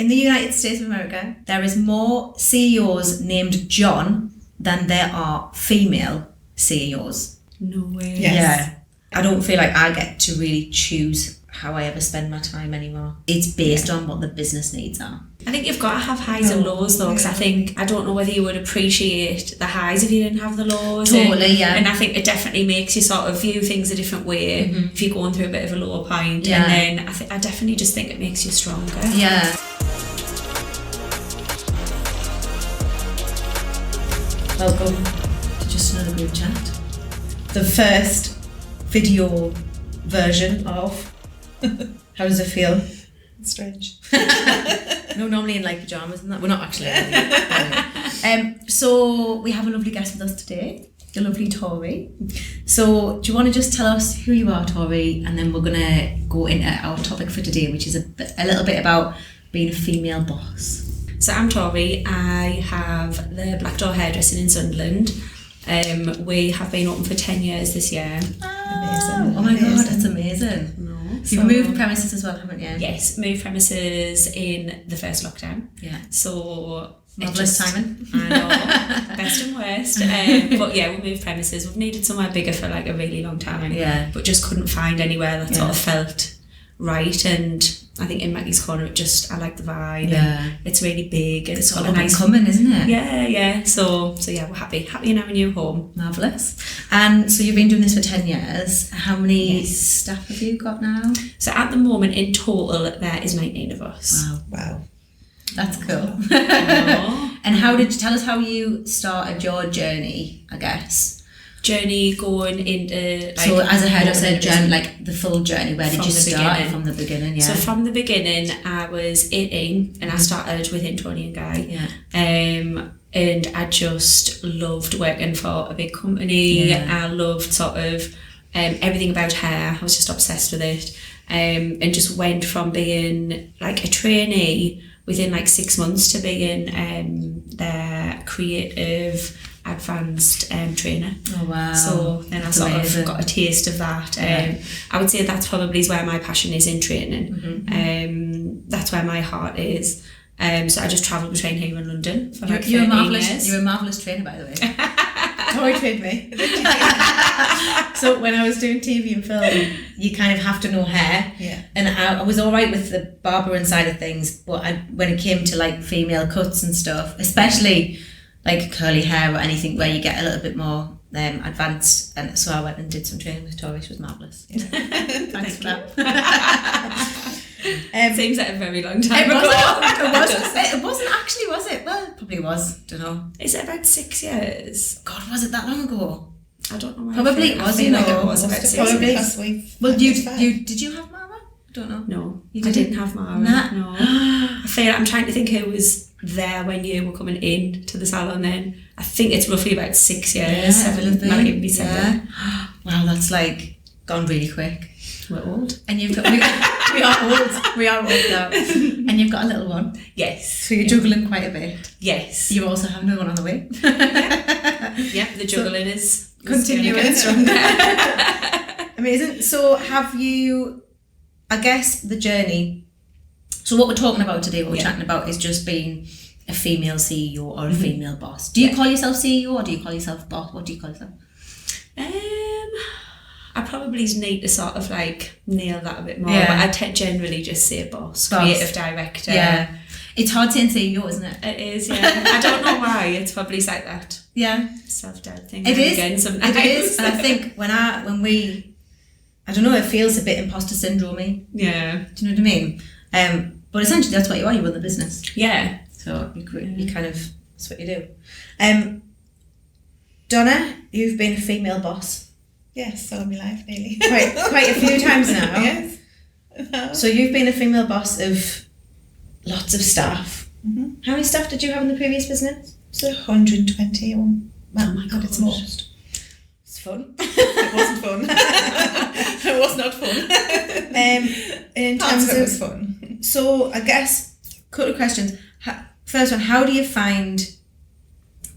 In the United States of America, there is more CEOs named John than there are female CEOs. No way. Yes. Yeah. I don't feel like I get to really choose how I ever spend my time anymore. It's based on what the business needs are. I think you've got to have highs and lows though, because I don't know whether you would appreciate the highs if you didn't have the lows. Totally, and I think it definitely makes you sort of view things a different way if you're going through a bit of a lower point. Yeah. And then I definitely just think it makes you stronger. Yeah. Welcome to Just Another Group Chat. The first video version of How Does It Feel? It's strange. No, normally in like pyjamas and that. We're not actually. So we have a lovely guest with us today, the lovely Tori. So do you want to just tell us who you are, Tori, and then we're going to go into our topic for today, which is a little bit about being a female boss. So I'm Tori. I have the Black Door Hairdressing in Sunderland. We have been open for 10 years this year. Amazing. Oh my God, that's amazing. No. So you've moved premises as well, haven't you? Yes, moved premises in the first lockdown. Yeah. So marvellous timing. I know, best and worst. But yeah, we moved premises. We've needed somewhere bigger for like a really long time. Yeah. But just couldn't find anywhere that sort of felt right. And I think in Maggie's Corner, I like the vibe. Yeah. And it's really big. And It's got all a nice coming, isn't it? Yeah. So yeah, we're happy in our new home. Marvellous. And so you've been doing this for 10 years. How many staff have you got now? So at the moment, in total, there is 19 of us. Wow. That's cool. Aww. And how did you tell us how you started your journey, I guess? Journey going into So as a hairdresser, like the full journey, where did From you the start? beginning. From the beginning, yeah. So from the beginning, I was 18 and I started within Tony and Guy. Yeah. And I just loved working for a big company. Yeah. I loved sort of everything about hair. I was just obsessed with it. And just went from being like a trainee within like 6 months to being their creative advanced trainer. Oh wow. So then That's I sort amazing. of got a taste of that. Yeah. I would say that's probably where my passion is, in training. That's where my heart is. So I just travelled between here and London for like 13 years. You're a marvellous trainer, by the way. Tori trained me. So when I was doing TV and film, you kind of have to know hair. Yeah. And I was all right with the barbering side of things, but when it came to like female cuts and stuff, especially like curly hair or anything where you get a little bit more advanced, and so I went and did some training with Tori, which was marvellous. Yeah. Thanks for that. Seems like a very long time It ago. wasn't actually, was it? Well, it probably was, don't know. Is it about 6 years? God, was it that long ago? I don't know. Probably it was, you like know. it was about 6 Probably. years. Well, did you have Mara? I don't know. No, You I didn't? didn't have Mara. Nah. No. I feel I'm trying to think who was there when you were coming in to the salon then. I think it's roughly about 6 years. Might even be 7. Yeah. Wow, that's like gone really quick. We're old. And you've got we are old. We are old now. And you've got a little one. Yes. So you're juggling quite a bit. Yes. You also have another one on the way. Yeah, the juggling is continuing. stronger. Amazing. So have you, I guess the journey, so what we're talking about today, what we're chatting about is just being a female CEO or a female boss. Do you call yourself CEO or do you call yourself boss? What do you call yourself? I probably need to sort of like nail that a bit more, Yeah. but I generally just say boss, creative director. Yeah. It's hard saying CEO, isn't it? It is, yeah. I don't know why. It's probably like that Yeah. self-doubt thing. It is. Again, sometimes. It is. And I think when we, I don't know, it feels a bit imposter syndrome-y. Yeah. Do you know what I mean? But essentially that's what you are. You run the business. Yeah. So you kind of, that's what you do. Donna, you've been a female boss Yes, all my life nearly. quite a few times now. Yes. So you've been a female boss of lots of staff. Mm-hmm. How many staff did you have in the previous business? So 120. Oh my God, it's gosh. most. It's fun. It wasn't fun. It was not fun. In Parts terms of it of, was fun. so I guess a couple of questions. First one, how do you find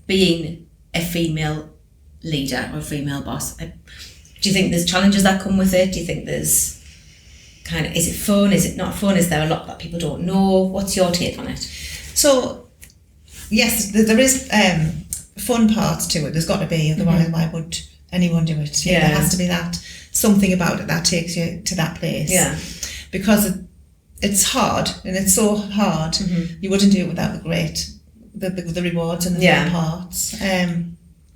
being a female leader or a female boss? Do you think there's challenges that come with it? Do you think there's kind of, is it fun? Is it not fun? Is there a lot that people don't know? What's your take on it? So, yes, there is fun parts to it. There's got to be, otherwise why would anyone do it? There has to be that something about it that takes you to that place. Yeah. Because it's hard, and it's so hard. You wouldn't do it without the rewards and the fun parts.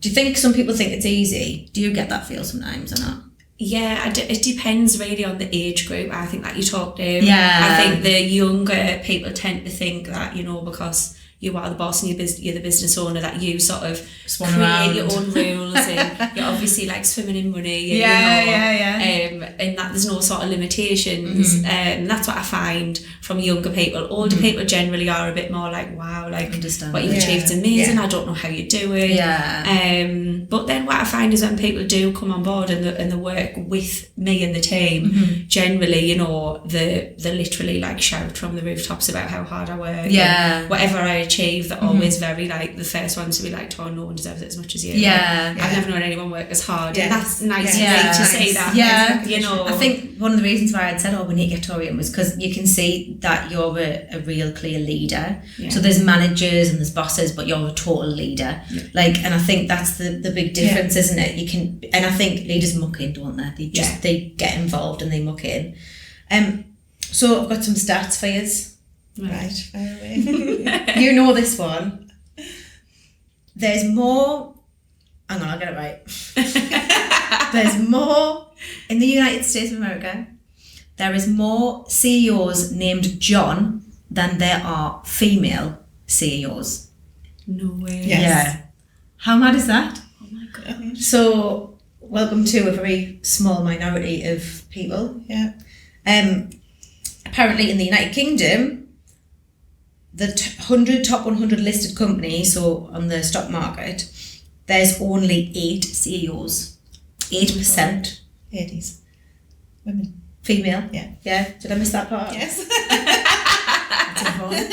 Do you think some people think it's easy? Do you get that feel sometimes or not? Yeah, it depends really on the age group, I think, that you talk to. Yeah. I think the younger people tend to think that, because you are the boss and you're the business owner, that you sort of Swan create around. your own rules and you're obviously like swimming in money and, and that there's no sort of limitations. That's what I find from younger people. Older people generally are a bit more like, wow, like Understand. what you've achieved is amazing, I don't know how you do it. But then what I find is when people do come on board and they work with me and the team, generally, they literally like shout from the rooftops about how hard I work. And whatever I achieve, they're always very like the first ones to be like, oh, no one deserves it as much as you. Yeah. I've never known anyone work as hard. Yeah. And that's nice Yeah. for me to say that. Yeah. I think one of the reasons why I'd said, we need to get Tori in was because you can see that you're a real clear leader. Yeah. So there's managers and there's bosses, but you're a total leader. Yeah. And I think that's the big difference, isn't it? And I think leaders muck in, don't they? They get involved and they muck in. So I've got some stats for you. Right, fire away. You know this one. There's more. Hang on, I'll get it right. There's more in the United States of America. There is more CEOs named John than there are female CEOs. No way. Yes. Yeah. How mad is that? Oh my God. So, welcome to a very small minority of people. Yeah. Apparently, in the United Kingdom, the top 100 listed companies, so on the stock market, there's only 8 CEOs. 8%. Ladies. Women. Female. Yeah. Yeah. Did I miss that part? Yes. That's important.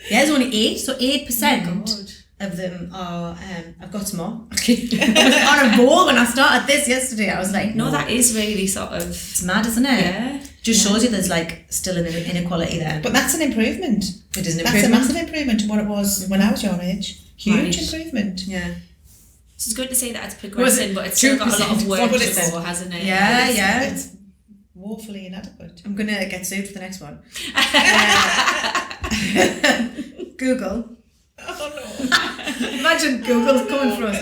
There's only 8, so 8% of them are. I've got some more. I was on a roll when I started this yesterday. I was like, no, that is really sort of. It's mad, isn't it? Yeah. Just shows you there's still an inequality there. But that's an improvement. It is an That's improvement. a massive improvement to what it was when I was your age. Huge Right. improvement. Yeah. So it's good to say that it's progressing, but it's still got a lot of work to go, hasn't it? Yeah. It's woefully inadequate. I'm gonna get sued for the next one. Google. Oh no. Imagine Google's coming for us.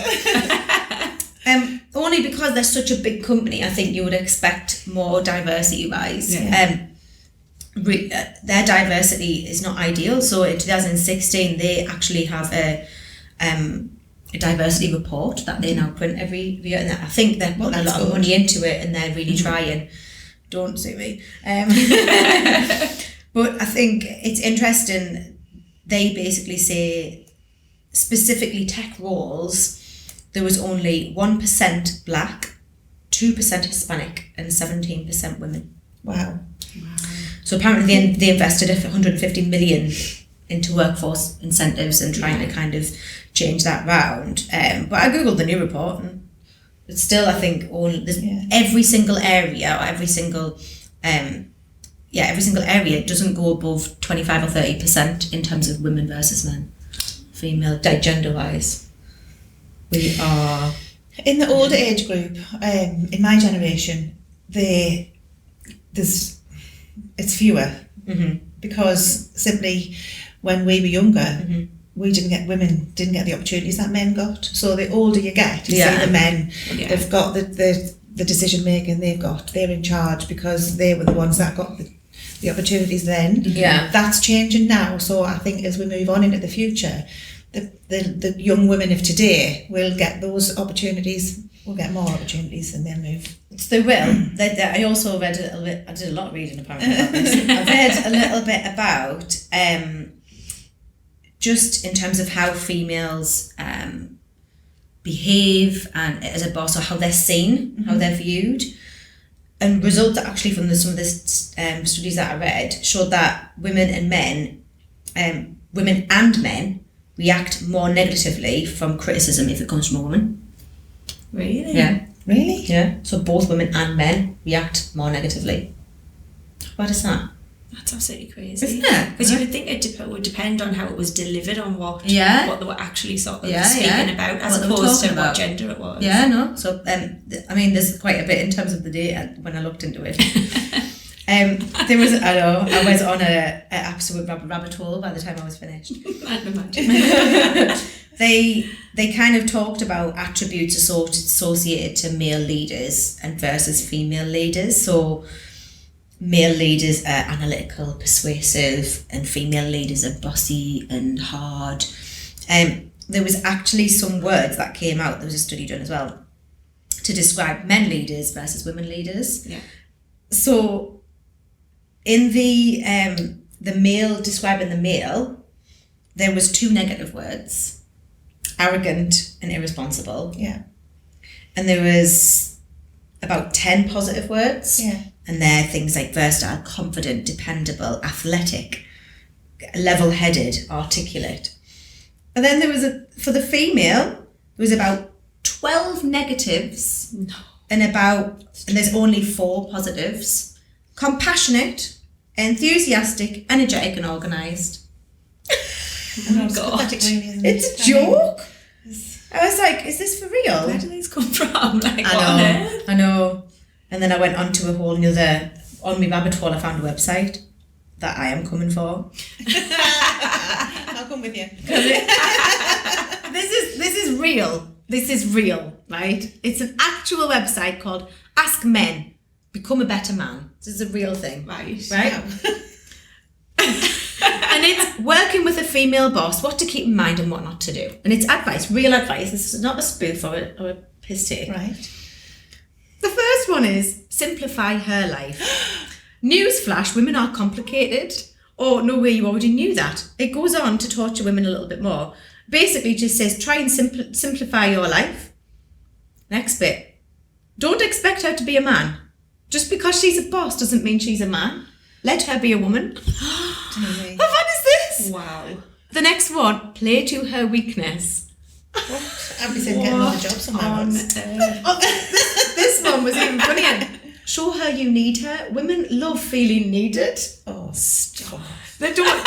Only because they're such a big company, I think you would expect more diversity-wise. Yeah. Their diversity is not ideal. So in 2016, they actually have a diversity report that they now print every year, and I think they're putting a lot of money into it, and they're really trying. Don't sue me. But I think it's interesting. They basically say, specifically tech roles, there was only 1% black, 2% Hispanic, and 17% women. Wow. So apparently they invested 150 million into workforce incentives and trying to kind of change that round. But I googled the new report, and it's still, I think, every single area or every single area doesn't go above 25 or 30% in terms of women versus men, female, gender wise. We are in the older age group. In my generation, it's fewer because simply when we were younger, women didn't get the opportunities that men got. So the older you get, you see the men, they've got the decision making. They're in charge because they were the ones that got the opportunities then. Yeah, that's changing now. So I think as we move on into the future, the young women of today will get those opportunities. We'll get more opportunities and they'll move. So they will. I also read a little bit. I did a lot of reading apparently about this. I read a little bit about just in terms of how females behave and as a boss, or how they're seen, how they're viewed. And results actually from some of the studies that I read showed that women and men react more negatively from criticism if it comes from a woman. Really? Yeah. Really? Yeah. So both women and men react more negatively. What is that? That's absolutely crazy. Isn't it? Because you would think it would depend on how it was delivered, on what they were actually sort of speaking about, as opposed to what gender it was. Yeah, no. So, I mean, there's quite a bit in terms of the data when I looked into it. There was, I was on an absolute rabbit hole by the time I was finished. I can imagine. They kind of talked about attributes associated to male leaders and versus female leaders. So male leaders are analytical, persuasive, and female leaders are bossy and hard. There was actually some words that came out, there was a study done as well, to describe men leaders versus women leaders. Yeah. So in the male, describing the male, there was 2 negative words, arrogant and irresponsible. Yeah. And there was about 10 positive words. Yeah. And they're things like versatile, confident, dependable, athletic, level-headed, articulate. And then there was for the female, there was about 12 negatives and there's only 4 positives. Compassionate, enthusiastic, energetic and organised. Oh God. It's a joke. I was like, is this for real? Where do these come from? Like, I know. And then I went on to a whole other, on my rabbit hole, I found a website that I am coming for. I'll come with you. This is real. This is real, right? It's an actual website called Ask Men, Become a Better Man. This is a real thing. Right. Yeah. And it's working with a female boss, what to keep in mind and what not to do. And it's advice, real advice. This is not a spoof or a piss take. Right. The first one is simplify her life. Newsflash, women are complicated. Oh, no way, you already knew that. It goes on to torture women a little bit more. Basically just says, try and simplify your life. Next bit. Don't expect her to be a man. Just because she's a boss doesn't mean she's a man. Let her be a woman. How fun is this? Wow. The next one, play to her weakness. What? I'll be saying get another job somewhere else. This one was even funnier. Show her you need her. Women love feeling needed. Oh, stop. They don't.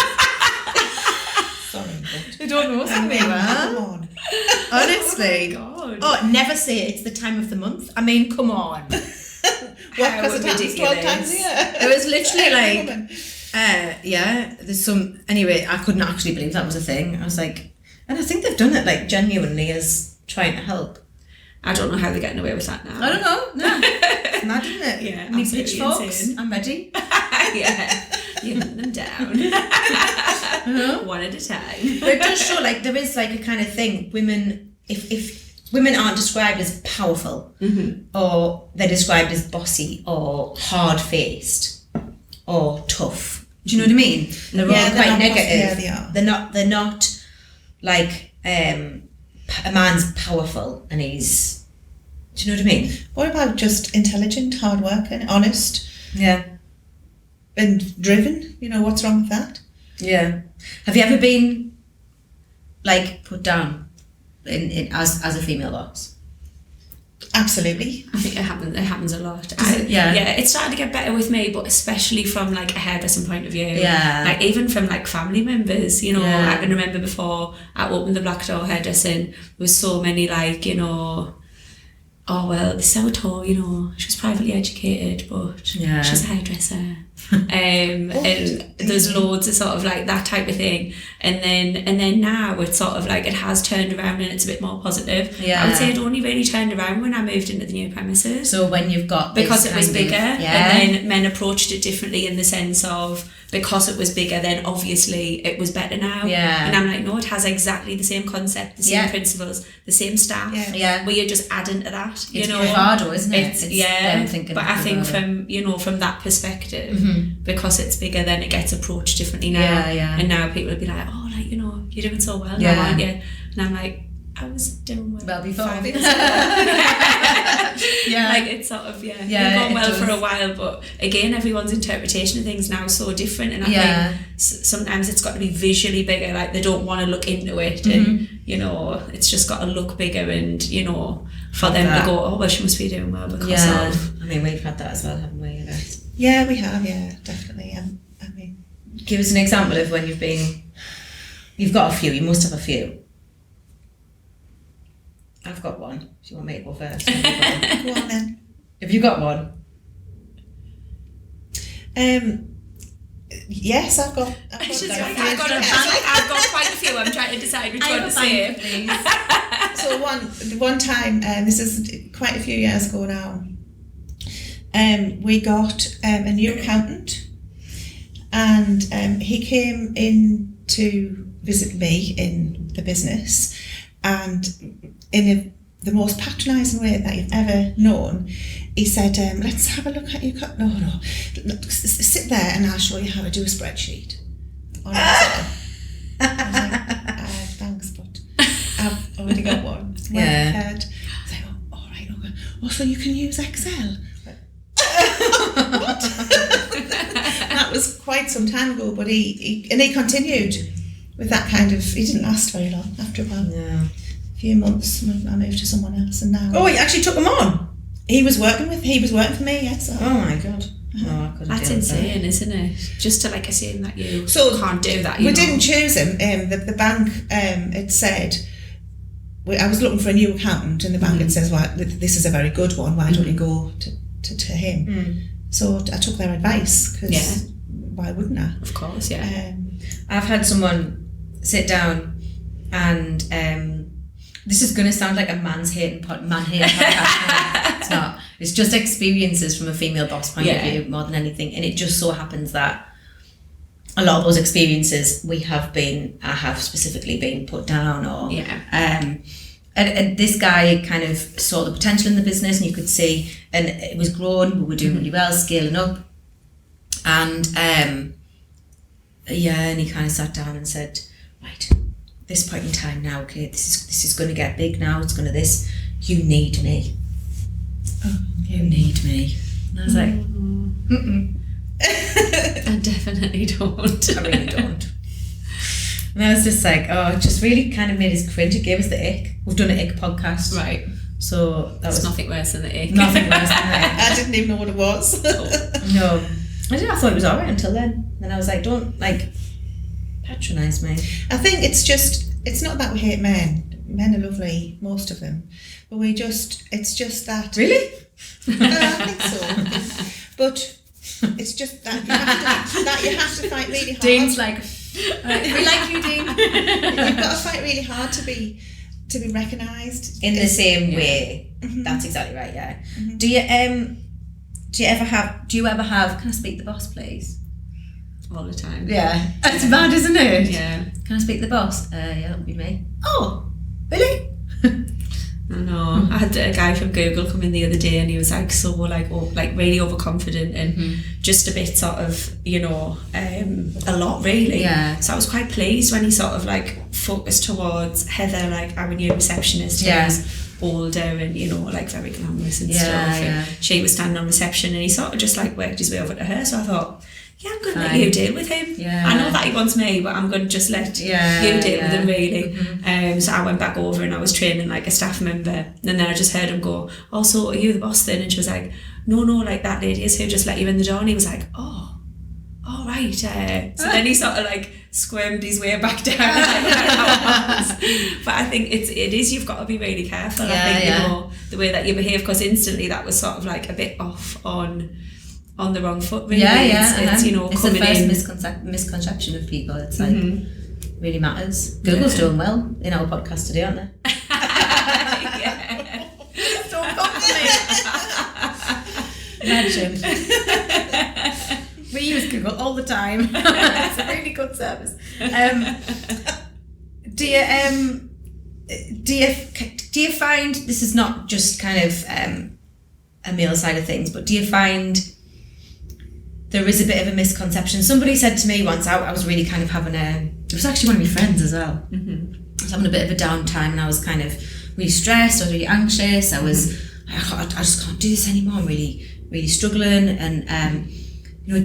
Sorry, but They don't know something well. come on. Honestly. Oh, Oh, never say it's the time of the month. I mean, come on. What? Because it happens 12 times a year. It was literally like, Woman. yeah, there's some, anyway, I couldn't actually believe that was a thing. I was like, and I think they've done it like genuinely as trying to help. I don't know how they're getting away with that now. I don't know, no. It's mad, isn't it? Yeah, Need absolutely pitchforks? insane. I'm ready. Yeah, you hunt them down. One at a time. But it does show like there is like a kind of thing, women, if women aren't described as powerful, or they're described as bossy or hard-faced or tough. Do you know what I mean? They're all quite negative. Yeah, they are. They're not like a man's powerful and he's. Do you know what I mean? What about just intelligent, hard-working, honest, Yeah. and driven? You know, what's wrong with that? Yeah. Have you ever been like put down in as a female boss? Absolutely. I think it happens a lot. Yeah. Yeah, it's starting to get better with me, but especially from like a hairdressing point of view. Yeah. Like even from like family members, you know, Yeah. I can remember before I opened the Black Door Hairdressing, there was so many like, you know, oh well, this is our Tori, you know, she was privately educated, but she's a hairdresser. And there's loads of sort of like that type of thing, and then now it's sort of like it has turned around and it's a bit more positive. I would say it only really turned around when I moved into the new premises. So when you've got because this it was kind of- bigger, and then men approached it differently in the sense of because it was bigger, then obviously it was better now. Yeah. And I'm like, no, it has exactly the same concept, the same principles, the same staff. Yeah. But you're just adding to that. It's you know, bravado, isn't it? It's, them thinking but I think bravado. from that perspective, because it's bigger, then it gets approached differently now. Yeah. And now people will be like, oh, like, you know, you're doing so well Yeah. now, aren't you? And I'm like, I was doing well before. 5 minutes ago. Yeah. Like it's sort of, Yeah, you've gone it well does. for a while, but again, everyone's interpretation of things now is so different, and I think sometimes it's got to be visually bigger, like they don't want to look into it, and you know, it's just got to look bigger, and you know, for them to go, oh well, she must be doing well because of. I mean, we've had that as well, haven't we, I guess? Yeah, we have, yeah, definitely. I mean, give us an example of when you've got a few, you must have a few. I've got one. Do you want me to go first? go on then. Have you got one? Yes, I've got I've got quite a few. I'm trying to decide which one to say. So one time, this is quite a few years ago now, we got a new accountant, and he came in to visit me in the business, and in the most patronising way that you've ever known, he said, let's have a look at your look, sit there and I'll show you how to do a spreadsheet on Excel. I was like, thanks, but I've already got one. Yeah. I was like, oh, all right, okay. Oh, so you can use Excel? What? That was quite some time ago, but he continued with that kind of, he didn't last very long. After about a few months, I moved to someone else, and now. Oh, you actually took him on? He was working for me, yes. So. Oh my god. No, I couldn't. That's insane, isn't it? Just to like assume that you can't do that. We didn't choose him. The bank it said, I was looking for a new accountant, and the bank it says, well, this is a very good one, why don't you go to him? So I took their advice, because why wouldn't I? Of course, yeah. I've had someone sit down and this is going to sound like a man-hating podcast. It's not. It's just experiences from a female boss point of view more than anything, and it just so happens that a lot of those experiences I have specifically been put down, or and this guy kind of saw the potential in the business, and you could see, and it was growing, we were doing really well, scaling up, and and he kind of sat down and said, right, this point in time now, okay, this is going to get big now, it's going to this, you need me. Oh, you need me. And I was like, I definitely don't. I really don't. And I was just like, oh, it just really kind of made us cringe. It gave us the ick. We've done an ick podcast. Right. So that was nothing worse than the ick. Nothing worse than the ick. I didn't even know what it was. No. I thought it was alright until then. Then I was like, don't patronise me. I think it's not that we hate men. Men are lovely, most of them. But it's just that. Really? I think so. But it's just that you have to fight really hard. Dean's like, we like you, Dean. You've got to fight really hard to be recognised. In the same way. Mm-hmm. That's exactly right, yeah. Mm-hmm. Do you ever have, can I speak the boss, please? All the time. Yeah. It's mad, isn't it? Yeah. Can I speak the boss? Yeah, that'll be me. Oh, really? I know. I had a guy from Google come in the other day, and he was like so really overconfident and just a bit sort of, a lot really. Yeah. So I was quite pleased when he sort of like focused towards Heather, like our new receptionist, who was older and very glamorous and stuff. And she was standing on reception, and he sort of just like worked his way over to her. So I thought, I'm going to let you deal with him. Yeah. I know that he wants me, but I'm going to just let you deal with him, really. Mm-hmm. So I went back over and I was training like a staff member, and then I just heard him go, oh, so are you the boss then? And she was like, no, like that lady is who just let you in the door. And he was like, oh, right. So then he sort of like squirmed his way back down. But I think it is, you've got to be really careful. I think, the way that you behave, because instantly that was sort of like a bit off on the wrong foot, really. It's it's coming the first in. misconception of people. It's like really matters. Google's doing well in our podcast today, aren't they? Don't come to me. Imagine. We use Google all the time. It's a really good service. Do you find, this is not just kind of a male side of things, but do you find there is a bit of a misconception? Somebody said to me once, I was really kind of having it was actually one of my friends as well. Mm-hmm. was having a bit of a downtime, and I was kind of really stressed, I was really anxious, I just can't do this anymore, I'm really, really struggling, and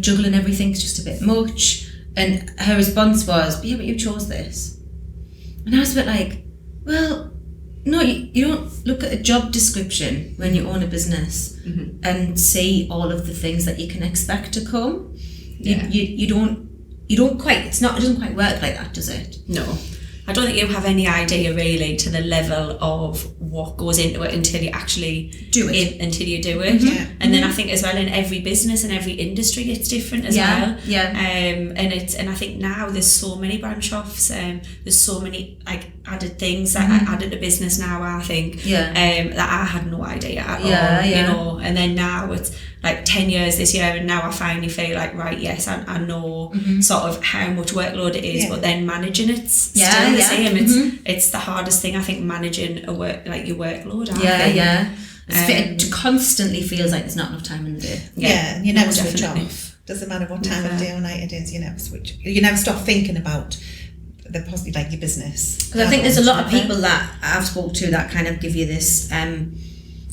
juggling everything's just a bit much. And her response was, yeah, but you chose this. And I was a bit like, well, no, you don't look at a job description when you own a business and see all of the things that you can expect to come. Yeah. You don't quite, it doesn't quite work like that, does it? No. I don't think you have any idea really to the level of what goes into it until you actually do it. Until you do it. Yeah. And then I think as well in every business and every industry it's different as well. Yeah. And I think now there's so many branch offs, there's so many like added things that I added to business now, I think. That I had no idea at all. And then now it's like 10 years this year, and now I finally feel like, right, yes, I know sort of how much workload it is, but then managing it's still the same. It's the hardest thing, I think, managing your workload. It constantly feels like there's not enough time in the day. Yeah, you never switch off. Doesn't matter what time of day or night it is, you never switch. You never stop thinking about the positive, like your business. Because I think there's a lot of people that I've spoke to that kind of give you this,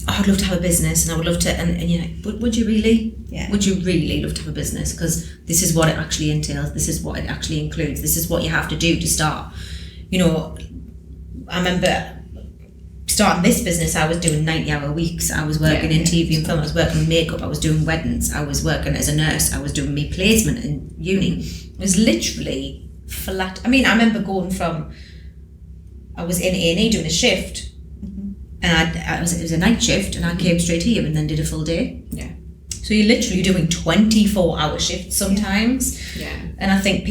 I'd love to have a business, and I would love to, and you're like, but would you really? Yeah. Would you really love to have a business? Because this is what it actually entails. This is what it actually includes. This is what you have to do to start. I remember starting this business, I was doing 90-hour weeks. I was working in TV and film. I was working in makeup. I was doing weddings. I was working as a nurse. I was doing me placement in uni. It was literally flat. I mean, I remember going from, I was in A&E doing a shift, and it was a night shift, and I came straight here and then did a full day. Yeah. So you're literally doing 24-hour shifts sometimes. Yeah. And I think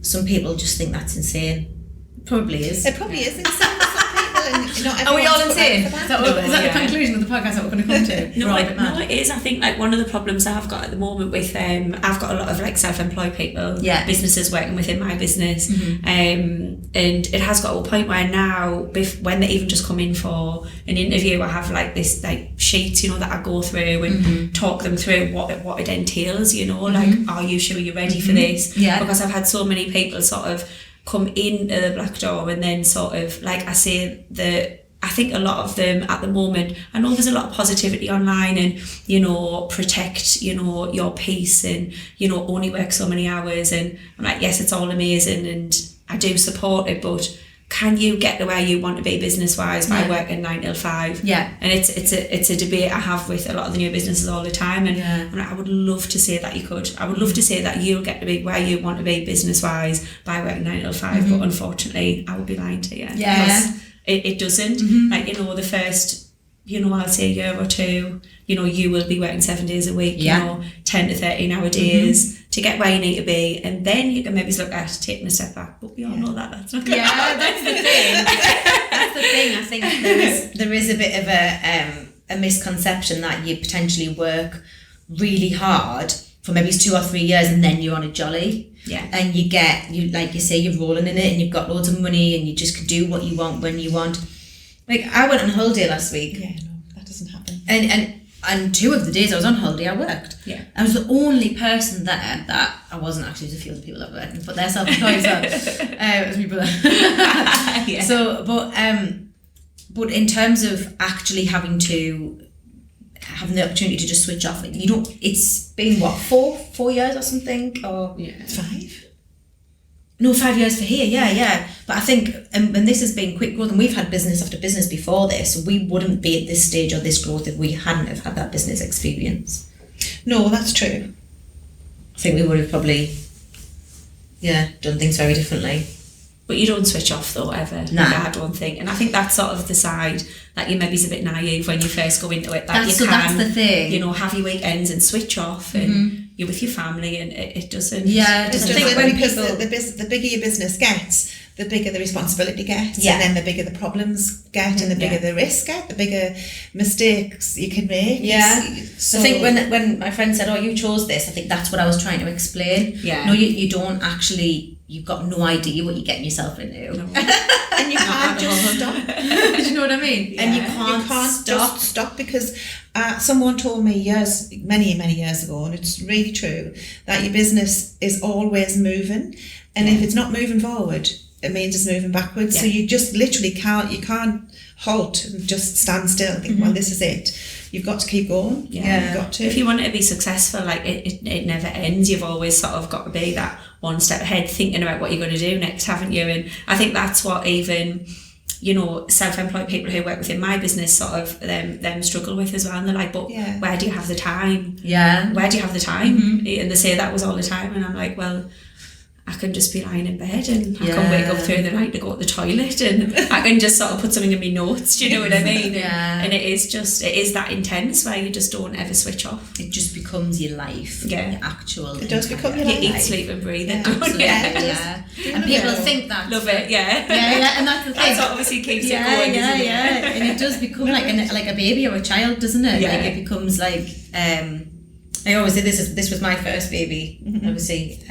some people just think that's insane. It probably is. It probably is insane for some people, and not Are we all everyone's insane? put up Is for that. that the conclusion of the podcast that we're going to come to? No, it is. I think like one of the problems I've got at the moment with I've got a lot of like self-employed people, businesses working within my business, and it has got to a point where now, when they even just come in for an interview, I have like this like sheets, that I go through and talk them through what it entails. Like, are you sure you're ready for this? Yeah. Because I've had so many people sort of come into the Black Door, and then sort of like I say I think a lot of them at the moment, I know there's a lot of positivity online and, protect, your peace and, only work so many hours. And I'm like, yes, it's all amazing and I do support it, but can you get to where you want to be business-wise by working 9 till 5? Yeah. And it's a debate I have with a lot of the new businesses all the time. And I'm like, I would love to say that you could. I would love to say that you'll get to be where you want to be business-wise by working 9 till 5. But unfortunately, I would be lying to you. Yeah. It doesn't. Like, the first, I'll say a year or two, you will be working 7 days a week, 10 to 13 hour days to get where you need to be. And then you can maybe look at taking a step back. But we all know that that's not going to happen. That's the thing. That's the thing. I think there is a bit of a misconception that you potentially work really hard for maybe 2 or 3 years and then you're on a jolly. Yeah. And you like you say, you're rolling in it and you've got loads of money and you just can do what you want when you want. Like, I went on holiday last week. Yeah, no, that doesn't happen. And 2 of the days I was on holiday, I worked. Yeah. I was the only person there that I wasn't actually, there's a few other people that were working, but they're self-employed as well. It was my brother. Yeah. So, but in terms of actually having the opportunity to just switch off, it's been what, 4 years or something, or 5? No, 5 years for here, yeah. But I think, and this has been quick growth, and we've had business after business before this, so we wouldn't be at this stage or this growth if we hadn't have had that business experience. No, that's true. I think we would have probably, done things very differently. But you don't switch off though, ever. Nah. I don't think. And I think that's sort of the side that you maybe is a bit naive when you first go into it. That That's the thing. Have your weekends and switch off and you're with your family and it doesn't. Yeah, Because the bigger your business gets, the bigger the responsibility gets, and then the bigger the problems get, and the bigger the risk get, the bigger mistakes you can make. Yeah. So, I think when my friend said, "Oh, you chose this," I think that's what I was trying to explain. Yeah. No, you don't actually. You've got no idea what you're getting yourself into. No. and you can't just stop. Do you know what I mean? Yeah. And you can't stop. Just stop, because someone told me many years ago, and it's really true, that your business is always moving, and if it's not moving forward, it means it's moving backwards. So you just literally can't halt and just stand still and think, well, this is it. You've got to keep going. You've got to. If you want it to be successful, like it never ends. You've always sort of got to be that one step ahead, thinking about what you're going to do next, haven't you? And I think that's what even, you know, self-employed people who work within my business sort of them struggle with as well. And they're like, but where do you have the time? Where do you have the time? And they say that was all the time. And I'm like, well, I can just be lying in bed and I can wake up through the night to go to the toilet and I can just sort of put something in my notes, do you know what I mean? And it is that intense where you just don't ever switch off. It just becomes your life. Your actual. It does become your life. You eat, sleep and breathe it, don't you? And people think that. Love it, and that's the thing. That's what obviously keeps it going, isn't it? And it does become like a baby or a child, doesn't it? Like it becomes like, I always say this was my first baby, obviously.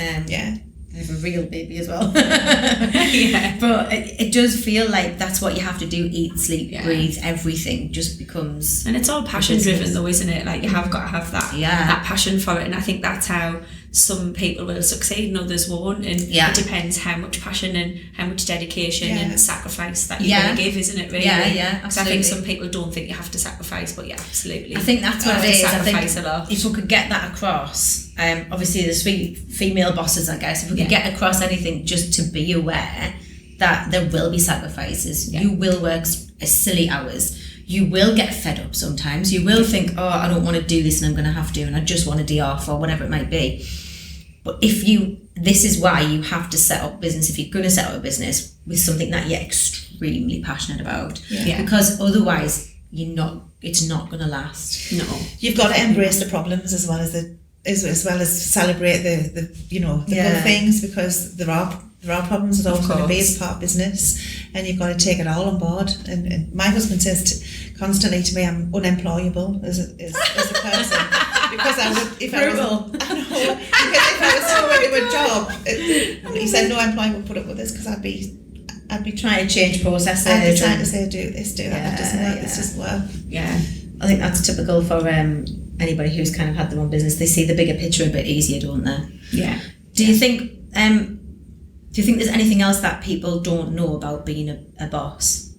I have a real baby as well. But it does feel like that's what you have to do, eat, sleep, breathe, everything just becomes... And it's all passion driven though, isn't it? Like you have got to have that passion for it, and I think that's how some people will succeed and others won't, and it depends how much passion and how much dedication and sacrifice that you're going to give, isn't it, really? Because I think some people don't think you have to sacrifice, but absolutely. I think that's what it is. Sacrifice a lot. If we could get that across, obviously the sweet female bosses, I guess, if we could get across anything, just to be aware that there will be sacrifices. You will work silly hours. You will get fed up sometimes. You will think, oh, I don't want to do this and I'm going to have to, and I just want a day off or whatever it might be. But this is why you have to set up business, if you're going to set up a business, with something that you're extremely passionate about. Because otherwise, it's not going to last. No. You've got to embrace the problems as well as celebrate the good things, because there are problems. There's always going to be as part of business, and you've got to take it all on board. And my husband says constantly to me, I'm unemployable as a person. Because if I was still into a job, he said no employer would put up with this, because I'd be trying to change processes. I'd be trying to say, do this, do that. That doesn't work. This doesn't work. I think that's typical for anybody who's kind of had their own business. They see the bigger picture a bit easier, don't they? Do you think there's anything else that people don't know about being a boss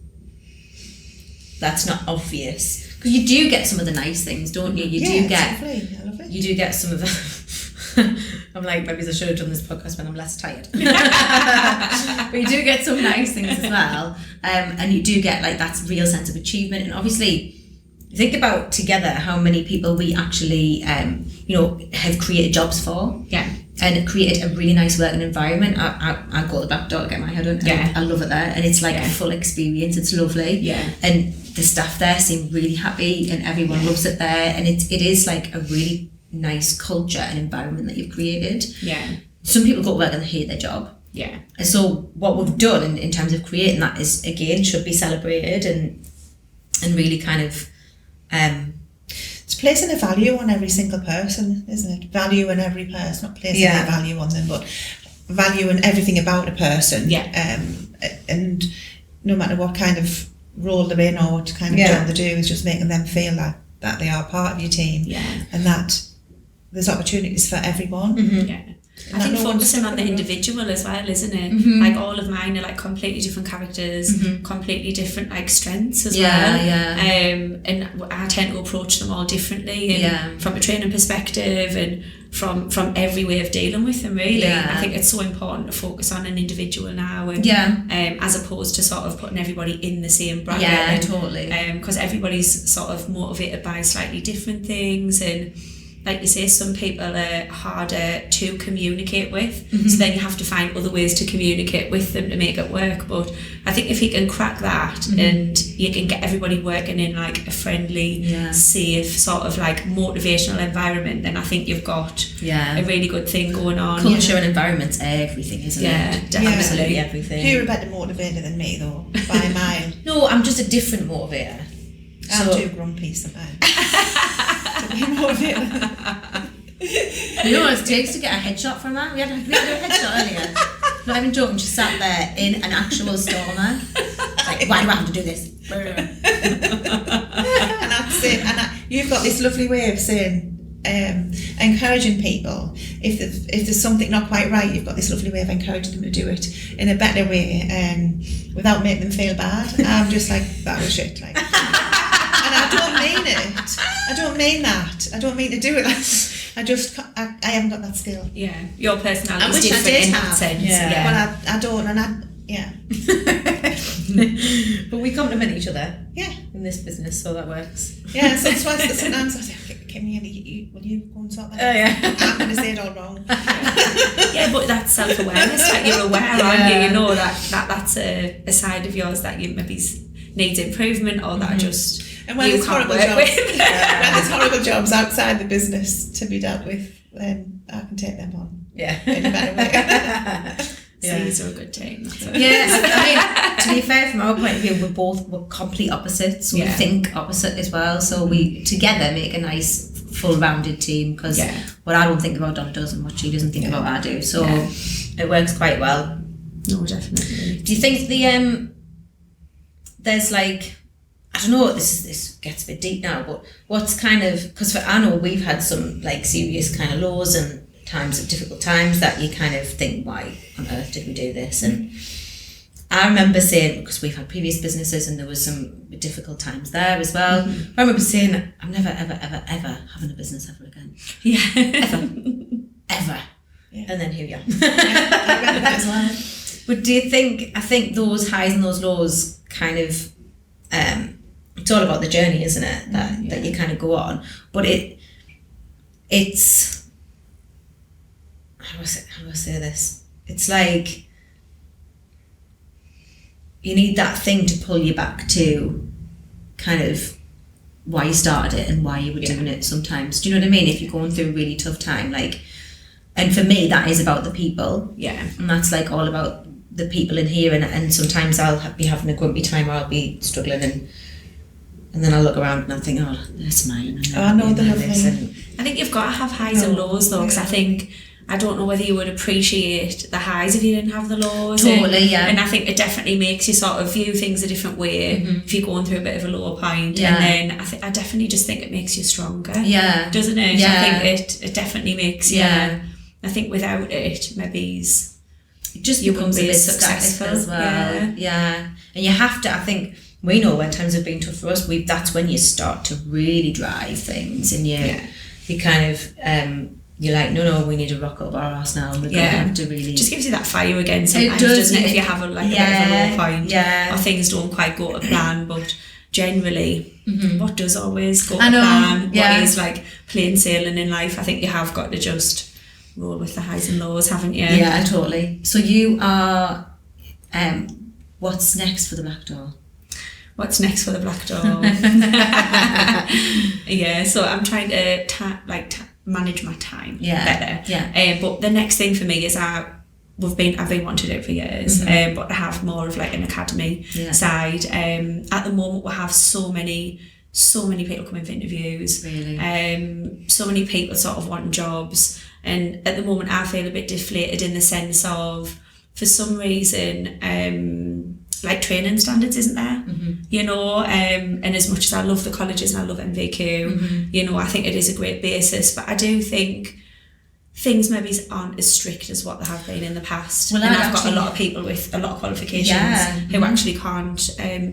that's not obvious? Because you do get some of the nice things, don't you? Exactly. I love it. You do get some of the... I'm like, maybe I should have done this podcast when I'm less tired. But you do get some nice things as well. And you do get like that real sense of achievement. And obviously, think about together how many people we actually, have created jobs for. And created a really nice working environment. I go to the Black Door to get my hair done. I love it there. And it's like a full experience. It's lovely. And the staff there seem really happy and everyone loves it there. And it is like a really nice culture and environment that you've created. Some people go to work and they hate their job. And so what we've done in terms of creating that is, again, should be celebrated and really kind of... it's placing a value on every single person, isn't it? Value in every person, not placing a value on them, but value in everything about a person. And no matter what kind of role they're in or what kind of job they do, is just making them feel that they are part of your team, and that there's opportunities for everyone. I think focusing on the individual as well, isn't it? Like all of mine are like completely different characters, completely different like strengths as well. And I tend to approach them all differently, and from a training perspective and from every way of dealing with them, really. I think it's so important to focus on an individual now, and as opposed to sort of putting everybody in the same bracket. Totally. Because everybody's sort of motivated by slightly different things, and like you say, some people are harder to communicate with, so then you have to find other ways to communicate with them to make it work. But I think if you can crack that and you can get everybody working in like a friendly, safe, sort of like motivational environment, then I think you've got a really good thing going on. Culture and environment's everything, isn't it? Absolutely everything. You're a better motivator than me, though, by a mile. No, I'm just a different motivator. I'm too grumpy sometimes. You know what it takes to get a headshot from her? We had a headshot earlier. Not even joking, she sat there in an actual stormer. Like, why do I have to do this? And I'd say, you've got this lovely way of saying, encouraging people. If there's something not quite right, you've got this lovely way of encouraging them to do it in a better way, without making them feel bad. I'm just like, that was shit, like. And I don't mean it. I don't mean that. I don't mean to do it. I haven't got that skill. Yeah, your personality is I wish I different did in have. that sense. Yeah. Well, I don't, and yeah. But we compliment each other Yeah. in this business, so that works. Yeah, so that's why sometimes I say, Kimmy, will you go and sort that out? Oh, yeah. I'm going to say it all wrong. Yeah, but that's self-awareness, like you're aware, aren't you? You know that's a side of yours that you maybe needs improvement, or that just And when you there's can't horrible work jobs, with. when there's horrible jobs outside the business to be dealt with, then I can take them on Yeah. in a better way. So these are a good team. That's it. Yeah, I mean, to be fair, from our point of view, we're complete opposites. So we think opposite as well. So we together make a nice, full-rounded team. Because what I don't think about, Donna does, and what she doesn't think about, I do. So it works quite well. No, definitely. Do you think there's like, I don't know, this gets a bit deep now, but what's kind of, because I know we've had some like serious kind of lows and times of difficult times that you kind of think, why on earth did we do this? And I remember saying, because we've had previous businesses and there was some difficult times there as well, I remember saying, I'm never ever ever ever having a business ever again. Ever. Yeah. And then here we are. I remember that as well. But do you think, I think those highs and those lows kind of, it's all about the journey, isn't it? That you kind of go on. But it's, how do I say this? It's like, you need that thing to pull you back to kind of why you started it and why you were doing it sometimes. Do you know what I mean? If you're going through a really tough time, like, and for me, that is about the people. Yeah. And that's like all about the people in here. And sometimes I'll be having a grumpy time, or I'll be struggling, and then I'll look around and I'll think, oh, that's mine. And I know the lovely. I think you've got to have highs and lows though, because I don't know whether you would appreciate the highs if you didn't have the lows. Totally, and I think it definitely makes you sort of view things a different way if you're going through a bit of a lower point. And then I definitely just think it makes you stronger. Yeah. Doesn't it? Yeah. I think it definitely makes you. Yeah. I think without it, maybe it just becomes a bit successful as well. Yeah. And you have to, I think, we know when times have been tough for us, that's when you start to really drive things, and you kind of, you're like, no, we need to rock up our arse now, and we're going to have to really... It just gives you that fire again sometimes, doesn't it? If you have a bit of a low point, or things don't quite go to plan, but generally, what does always go to plan, what is like plain sailing in life, I think you have got to just roll with the highs and lows, haven't you? Yeah, totally. So you are, what's next for the Black Door? What's next for the Black Door? So I'm trying to manage my time better. Yeah. But the next thing for me is I've been wanting to do it for years, but I have more of like an academy side. At the moment, we have so many people coming for interviews. Really. So many people sort of wanting jobs, and at the moment, I feel a bit deflated in the sense of, for some reason, like training standards isn't there, you know, and as much as I love the colleges and I love MVQ, you know, I think it is a great basis, but I do think things maybe aren't as strict as what they have been in the past. Well, and I've got a lot of people with a lot of qualifications who actually can't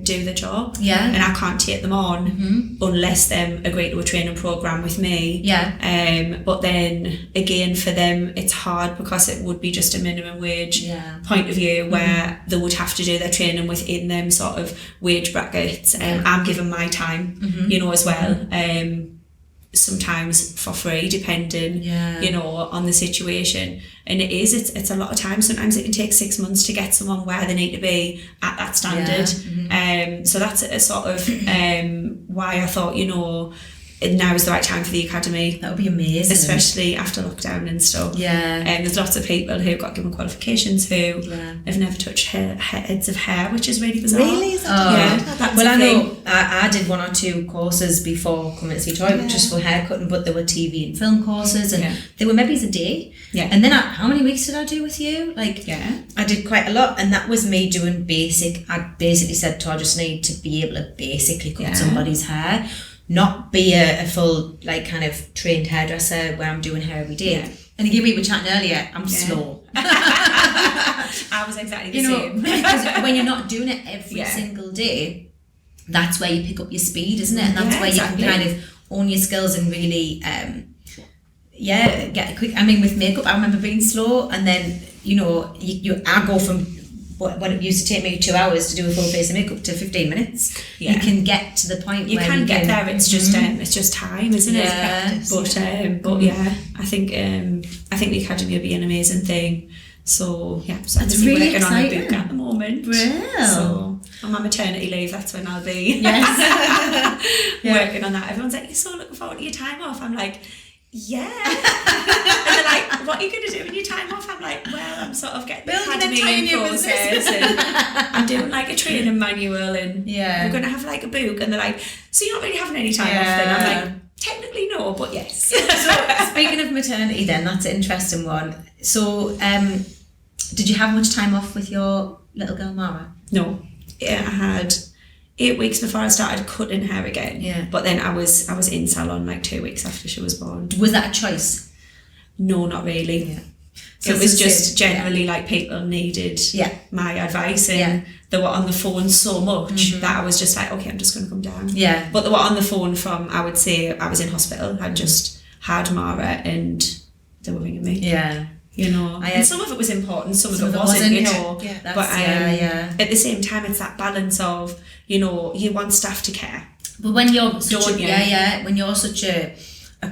do the job, and I can't take them on unless them agree to a training programme with me. But then again, for them it's hard because it would be just a minimum wage point of view where they would have to do their training within them sort of wage brackets. I'm given my time, you know, as well. Sometimes for free, depending, you know, on the situation. And it's a lot of time. Sometimes it can take 6 months to get someone where they need to be at that standard. So that's a sort of why I thought, you know, now is the right time for the academy. That would be amazing, especially after lockdown and stuff. There's lots of people who got given qualifications who have never touched heads of hair, which is really bizarre. Really? Is that well, I know I did 1 or 2 courses before coming to see Tori, just for hair cutting, but there were TV and film courses, and they were maybe a day. And then how many weeks did I do with you? I did quite a lot, and that was me doing basic. I basically said to her, I just need to be able to basically cut somebody's hair. not be a full like kind of trained hairdresser where I'm doing hair every day. Yeah. And again, we were chatting earlier, I'm slow. I was exactly the same. Because when you're not doing it every single day, that's where you pick up your speed, isn't it? And that's where you can kind of own your skills and really get quick. I mean, with makeup, I remember being slow, and then I go from when it used to take me 2 hours to do a full face of makeup to 15 minutes. You can get to the point where you get there. It's just time, isn't it? But yeah, I think the academy will be an amazing thing. So yeah, so that's I'm really working exciting. on a book at the moment. Well. So on my maternity leave, that's when I'll be working on that. Everyone's like, "You're so looking forward to your time off." I'm like, yeah. And they're like, "What are you going to do in your time off?" I'm like, "Well, I'm sort of getting the academy in process, and I'm doing like a training manual, and we're going to have like a book." And they're like, "So you're not really having any time off then?" I'm like, "Technically no, but yes." So speaking of maternity then, that's an interesting one. So did you have much time off with your little girl Mara? No. Yeah, I had 8 weeks before I started cutting hair again. Yeah. But then I was in salon like 2 weeks after she was born. Was that a choice? No, not really. Yeah. So it was just generally like people needed my advice, and they were on the phone so much that I was just like, okay, I'm just going to come down. Yeah. But they were on the phone from, I would say, I was in hospital. I'd just had Mara and they were ringing me. Yeah. And some of it was important, some of it wasn't, Yeah, but at the same time, it's that balance of, you want staff to care. But when you're when you're such a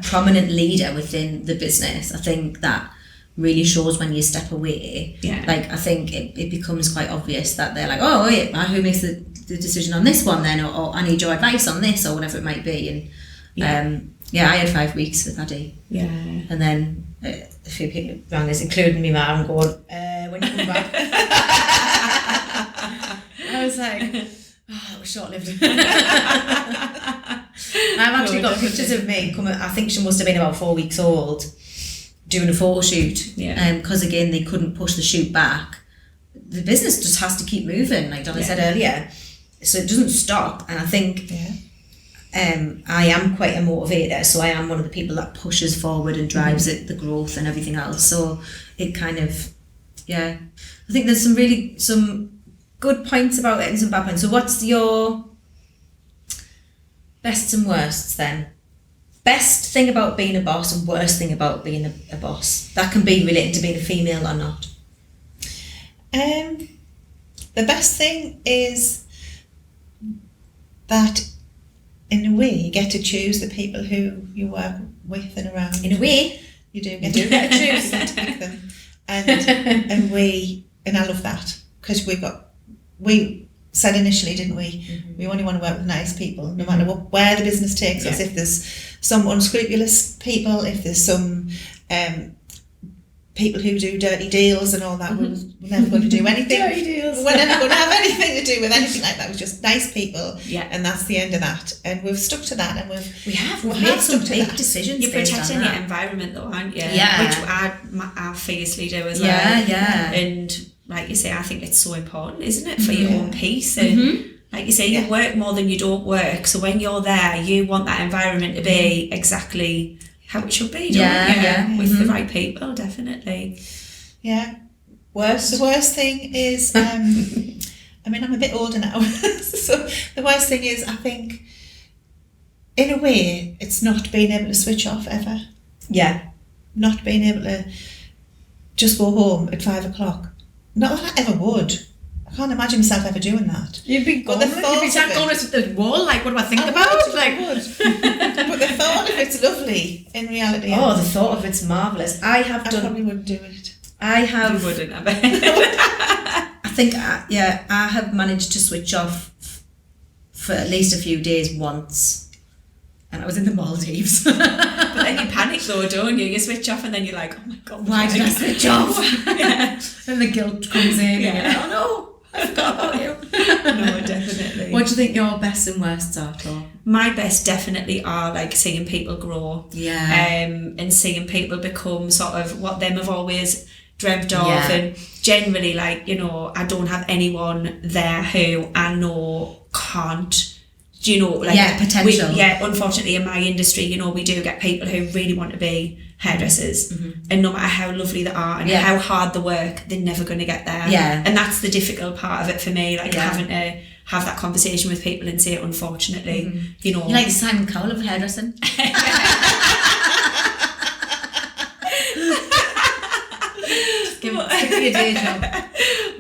prominent leader within the business, I think that really shows when you step away. Yeah. Like, I think it becomes quite obvious that they're like, oh, wait, who makes the decision on this one then? Or I need your advice on this, or whatever it might be. And I had 5 weeks with Addy. Yeah. And then a few people around this, including me, Mum, going, when you come back. I was like, oh, that was short-lived. I've actually got pictures of me coming, I think she must have been about 4 weeks old, doing a photo shoot. Because again, they couldn't push the shoot back. The business just has to keep moving, like Donna said earlier. So it doesn't stop. And I think I am quite a motivator, so I am one of the people that pushes forward and drives the growth and everything else. So it kind of, I think there's some good points about it and some bad points. So what's your bests and worsts then? Best thing about being a boss and worst thing about being a boss. That can be related to being a female or not. The best thing is that in a way you get to choose the people who you work with and around. In a way, you do get to choose. You get to pick them, and I love that, because we said initially, didn't we? We only want to work with nice people, no matter where the business takes us. If there's some unscrupulous people, if there's some people who do dirty deals and all that, we're never going to do anything. Dirty deals. We're never going to have anything to do with anything like that. We're just nice people, and that's the end of that. And we've stuck to that, and we've made some big decisions. You're protecting your environment, though, aren't you? Yeah. Which I fiercely do as well. Yeah. And like you say, I think it's so important, isn't it, for your own peace? And like you say, you work more than you don't work. So when you're there, you want that environment to be exactly how it should be, don't you? With the right people, definitely. Yeah. The worst thing is, I mean, I'm a bit older now, so the worst thing is, I think, in a way, it's not being able to switch off ever. Yeah. Not being able to just go home at 5 o'clock. Not that I ever would. I can't imagine myself ever doing that. You'd be going with the wall, like, what do I think about? But the thought of it's lovely, in reality. Oh, the thought of it's marvellous. I probably wouldn't do it. You wouldn't, I bet. I think, I have managed to switch off for at least a few days once. And I was in the Maldives. But then you panic though, don't you? You switch off and then you're like, oh my God, why did I switch off? Then the guilt comes in and you're like, oh no, I forgot about you. No, definitely. What do you think your best and worsts are, Tor? My best definitely are like seeing people grow. Yeah. And seeing people become sort of what them have always dreamt of. And generally, like, I don't have anyone there who I know can't Do you know, like potential. Unfortunately in my industry, you know, we do get people who really want to be hairdressers, and no matter how lovely they are and how hard they work, they're never going to get there. And that's the difficult part of it for me, like having to have that conversation with people and say, unfortunately, you know, you're like Simon Cowell of hairdressing. Stick to your day job.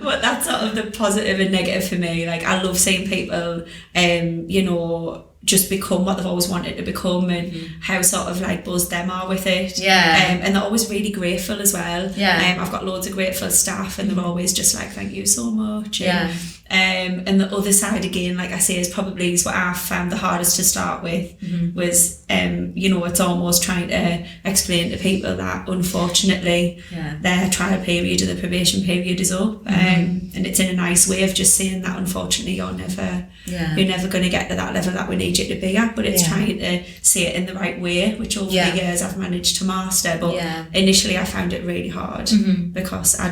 But that's sort of the positive and negative for me. Like, I love seeing people, you know, just become what they've always wanted to become, and how sort of like buzzed them are with it. And they're always really grateful as well. I've got loads of grateful staff, and they're always just like, thank you so much. And the other side again, like I say, is probably what I found the hardest to start with was, you know, it's almost trying to explain to people that unfortunately their trial period or the probation period is up, and it's in a nice way of just saying that unfortunately you're never going to get to that level that we need you to be at, but it's trying to say it in the right way, which over the years I've managed to master. But initially I found it really hard because I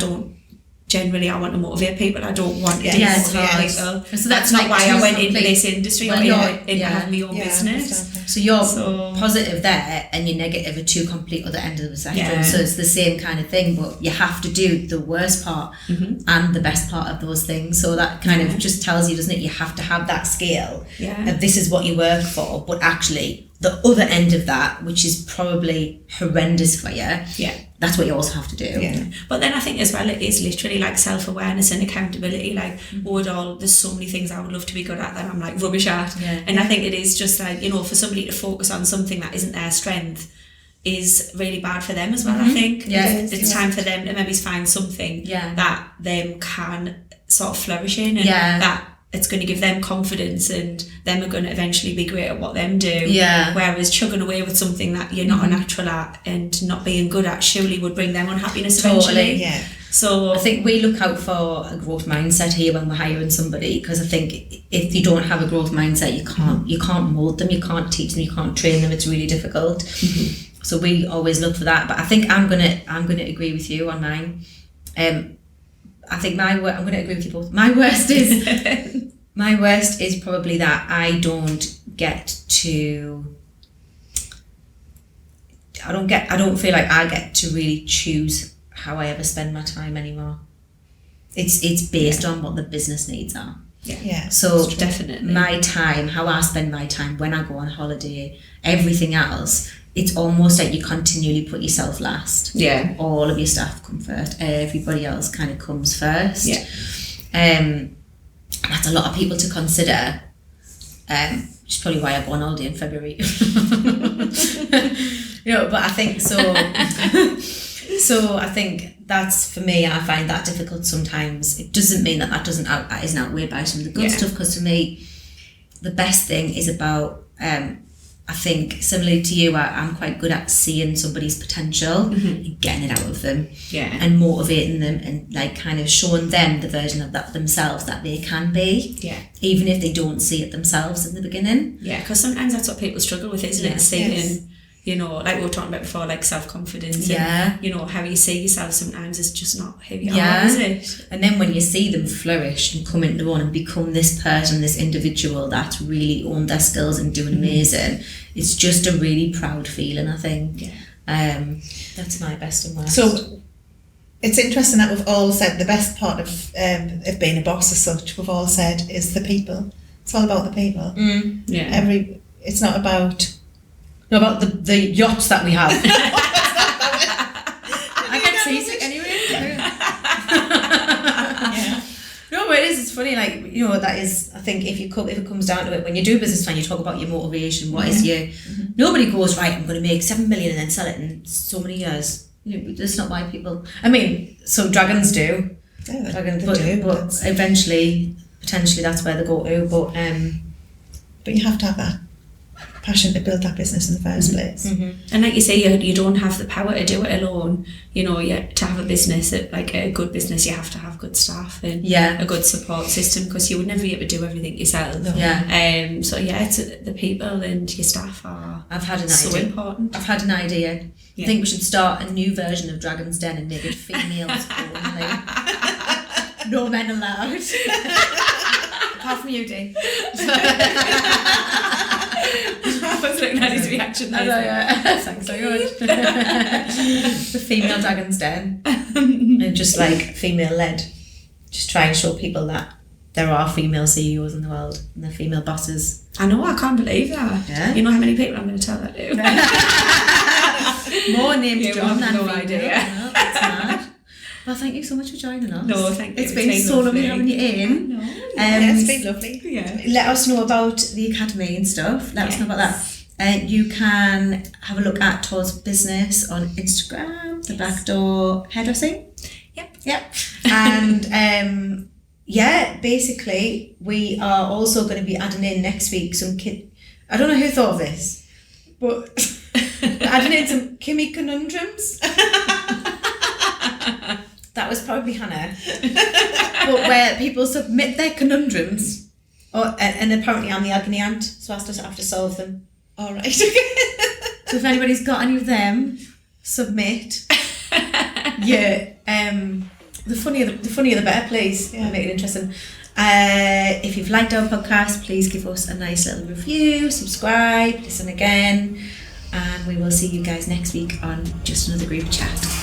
want to motivate people. I don't want to demotivate people. So that's not why I went into this industry or into having my own business. So you're positive there and you're negative are two complete other ends of the spectrum. So it's the same kind of thing, but you have to do the worst part and the best part of those things. So that kind of just tells you, doesn't it? You have to have that scale of this is what you work for, but actually the other end of that, which is probably horrendous for you, that's what you also have to do. But then I think as well, it is literally like self-awareness and accountability. Like, there's so many things I would love to be good at that I'm like rubbish at. And I think it is just like, you know, for somebody to focus on something that isn't their strength is really bad for them as well. I think it's time for them to maybe find something that them can sort of flourish in, and that it's going to give them confidence, and them are going to eventually be great at what them do. Whereas chugging away with something that you're not a natural at and not being good at surely would bring them unhappiness eventually. So I think we look out for a growth mindset here when we're hiring somebody, because I think if you don't have a growth mindset, you can't mold them, you can't teach them, you can't train them. It's really difficult. So we always look for that. But I think I'm gonna agree with you on mine. I think I'm going to agree with you both. My worst is probably that I don't feel like I get to really choose how I ever spend my time anymore. It's based on what the business needs are. So definitely my time, how I spend my time when I go on holiday, everything else, it's almost like you continually put yourself last. All of your staff come first. Everybody else kind of comes first. That's a lot of people to consider. Which is probably why I go on holiday in February. You know, but I think so. So I think that's, for me, I find that difficult sometimes. It doesn't mean that isn't outweighed by some of the good stuff, because for me, the best thing is about, I think, similarly to you, I'm quite good at seeing somebody's potential and getting it out of them and motivating them and like kind of showing them the version of that themselves that they can be, even if they don't see it themselves in the beginning. Because sometimes that's what people struggle with, isn't it? Seeing, you know, like we were talking about before, like self-confidence and, you know, how you see yourself sometimes is just not who you are, is it? And then when you see them flourish and come into their own and become this person, this individual that's really owned their skills and doing amazing, it's just a really proud feeling, I think. That's my best and worst. So it's interesting that we've all said the best part of being a boss as such, we've all said, is the people. It's all about the people. It's not about the yachts that we have. I get seasick anyway. No, but it is. It's funny. Like, you know, that is. I think if it comes down to it, when you do a business plan, you talk about your motivation. What is your? Nobody goes, right, I'm going to make 7 million and then sell it in so many years. You know, that's not why people. I mean, some dragons do. But eventually, potentially, that's where they go to. But you have to have that passion to build that business in the first place. And like you say, you don't have the power to do it alone. You know, to have a business, like a good business, you have to have good staff and a good support system, because you would never be able to do everything yourself. So it's the people and your staff are so important. I've had an idea. I think we should start a new version of Dragon's Den and make it females only. No men allowed. Apart from you, Dee. I was looking at his reaction there. Thanks so much. The female dragon's den. And just like female led. Just try and show people that there are female CEOs in the world and they're female bosses. I know, I can't believe that. Yeah. You know how many people I'm going to tell that to? More names Yeah, John than no female. idea. Well, that's mad. Well, thank you so much for joining us. No, thank you. It's been so lovely having you in. No. It's been lovely. Yeah. Let us know about the academy and stuff. Let us know about that. You can have a look at Tor's business on Instagram, the Black Door Hairdressing. Yep. And basically we are also going to be adding in next week some I don't know who thought of this, but adding in some Kimmy conundrums. That was probably Hannah. But where people submit their conundrums, and apparently I'm the agony aunt, so I have to solve them. All right. So if anybody's got any of them, submit. Yeah. The funnier the better, please. Yeah. Make it interesting. If you've liked our podcast, please give us a nice little review, subscribe, listen again, and we will see you guys next week on Just Another Group Chat.